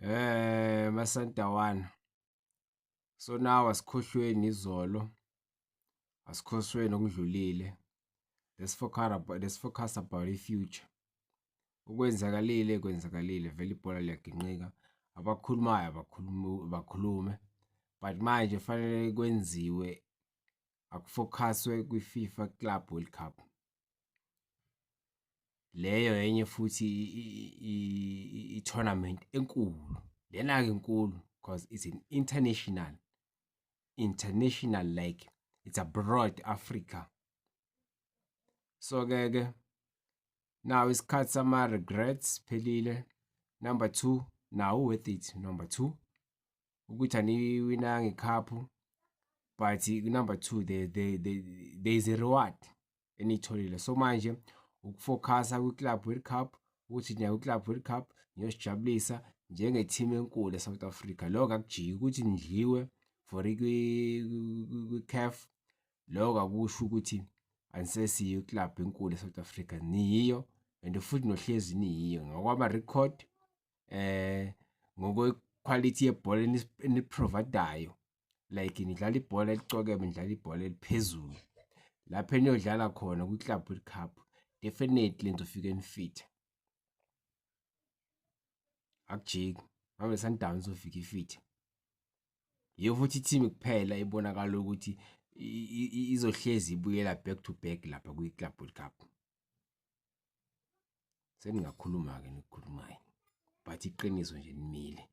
Masantawana. So now asikhohlweni izolo, asikhohlweni okudlulile. Let's focus about the future. Okwenzakalile kwenzakalile, vele ibhola liyaginqika. Abakhulumayo bakhulume. But manje fanele kwenziwe akufocuswe kwi-FIFA Club World Cup. Leyo yenye futhi i-tournament enkulu. Lena-ke enkulu because it's an international like it's abroad Africa. So ke now isikhathi sama regrets phelile. Number 2, now worth it. Number 2 ukuthi aniwinanga icup, but number 2 there is a reward enitholile. So manje ukufocusa kwi-Club World Cup ukuthi niya kwi-Club World Cup niyosijabulisa njenge team enkulu eSouth Africa. Lokho akujiki ukuthi nidliwe for kwi-CAF. Lokho akusho ukuthi anisesiyo i-club enkulu eSouth Africa. Niyiyo and futhi nohlezi niyiyo ngokwama record ngokwe quality yebhola eniprovidayo. Like nidlala ibhola elicokeme, nidlala ibhola eliphezulu. Lapho eniyodlala khona kwi-Club World Cup definitely nizofika nifit. Akujiki manje Sundowns izofika ifit. Yiyo futhi i-team kuphela ibonakala ukuthi izohlezi ibuyela back to back lapha kwi-Club World Cup. Seningakhuluma ke nikukhulumayo but iqiniso nje nimile.